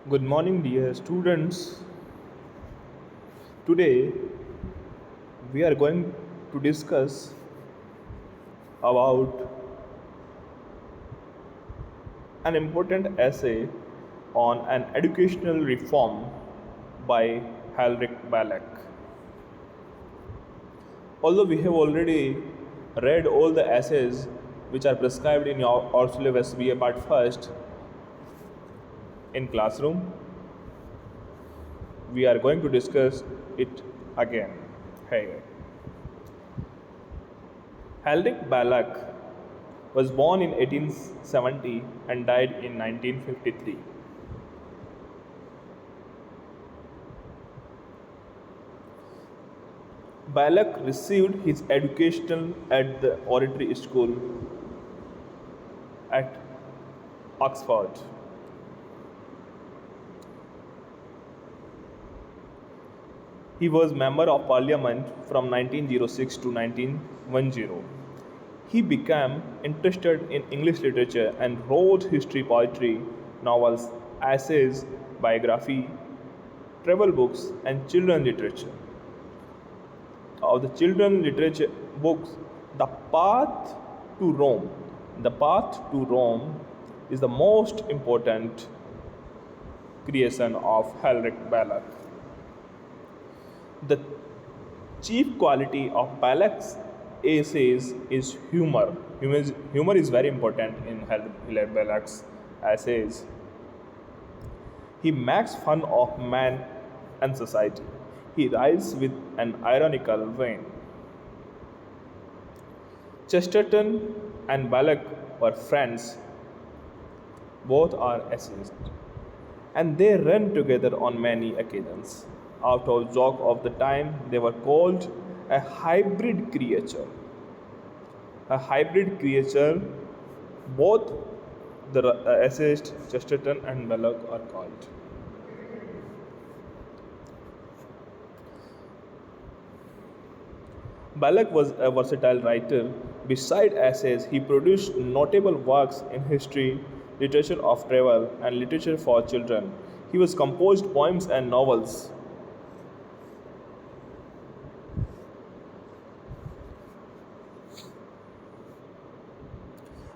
Good morning, dear students. Today we are going to discuss about an important essay on an educational reform by Hilaire Belloc. Although we have already read all the essays which are prescribed in our syllabus BA Part First in classroom, we are going to discuss it again here. Hilaire Belloc was born in 1870 and died in 1953. Belloc received his education at the Oratory School at Oxford. He was Member of Parliament from 1906 to 1910. He became interested in English literature and wrote history, poetry, novels, essays, biography, travel books, and children's literature. Of the children's literature books, The Path to Rome. The Path to Rome is the most important creation of Hilaire Belloc. The chief quality of Belloc's essays is humor. Humor is very important in Hilaire Belloc's essays. He makes fun of man and society. He writes with an ironical vein. Chesterton and Belloc were friends. Both are essayists, and they ran together on many occasions. Out of joke of the time, they were called a hybrid creature. A hybrid creature, both the essayist Chesterton and Belloc are called. Belloc was a versatile writer. Beside essays, he produced notable works in history, literature of travel, and literature for children. He was composed poems and novels.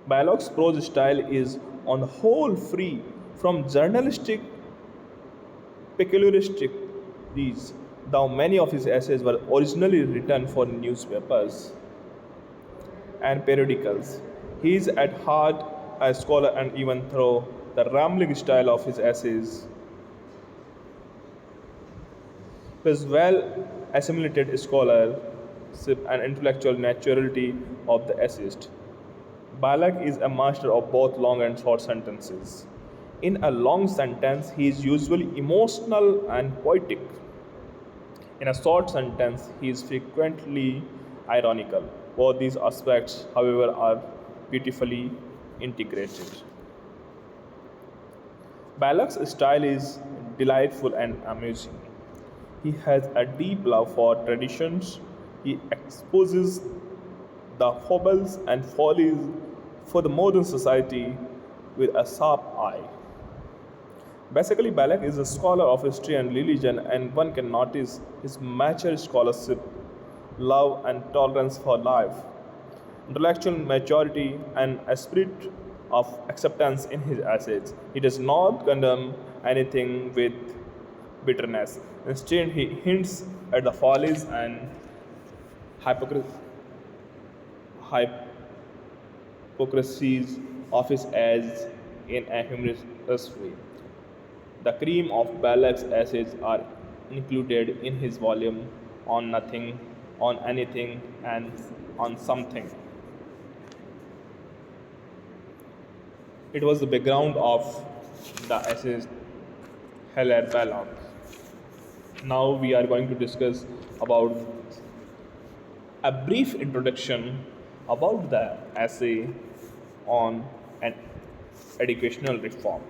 Belloc's prose style is, on the whole, free from journalistic peculiarities, though many of his essays were originally written for newspapers and periodicals. He is at heart a scholar, and even though the rambling style of his essays, his well assimilated scholarship and intellectual naturality of the essayist. Belloc is a master of both long and short sentences. In a long sentence, he is usually emotional and poetic. In a short sentence, he is frequently ironical. Both these aspects, however, are beautifully integrated. Belloc's style is delightful and amusing. He has a deep love for traditions. He exposes the foibles and follies for the modern society with a sharp eye. Basically, Belloc is a scholar of history and religion, and one can notice his mature scholarship, love, and tolerance for life, intellectual maturity, and a spirit of acceptance in his essays. He does not condemn anything with bitterness. Instead, he hints at the follies and hypocrisy hypocrisies of his age in a humorous way. The cream of Belloc's essays are included in his volume on nothing, on anything, and on something. It was the background of the essays Hilaire Belloc. Now we are going to discuss about a brief introduction about the essay on an educational reform.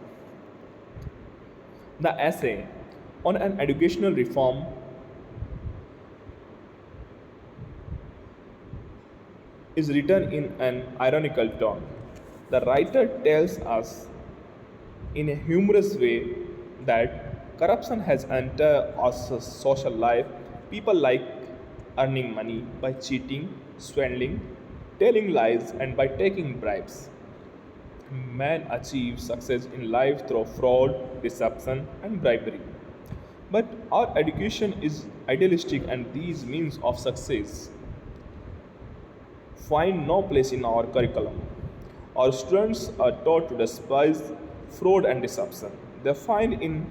The essay on an educational reform is written in an ironical tone. The writer tells us in a humorous way that corruption has entered our social life. People like earning money by cheating, swindling, telling lies, and by taking bribes. Man achieves success in life through fraud, deception, and bribery. But our education is idealistic, and these means of success find no place in our curriculum. Our students are taught to despise fraud and deception. They find in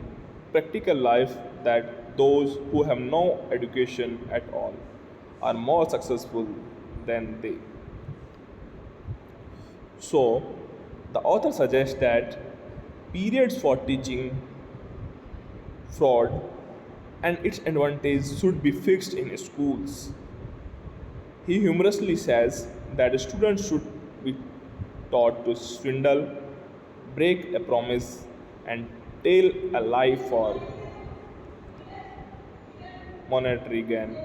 practical life that those who have no education at all are more successful than they. So, the author suggests that periods for teaching fraud and its advantage should be fixed in schools. He humorously says that students should be taught to swindle, break a promise, and tell a lie for monetary gain,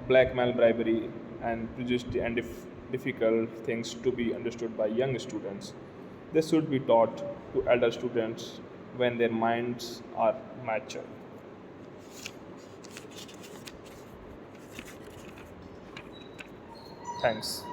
blackmail, bribery, and prejudice and difficult things to be understood by young students. They should be taught to elder students when their minds are mature. Thanks.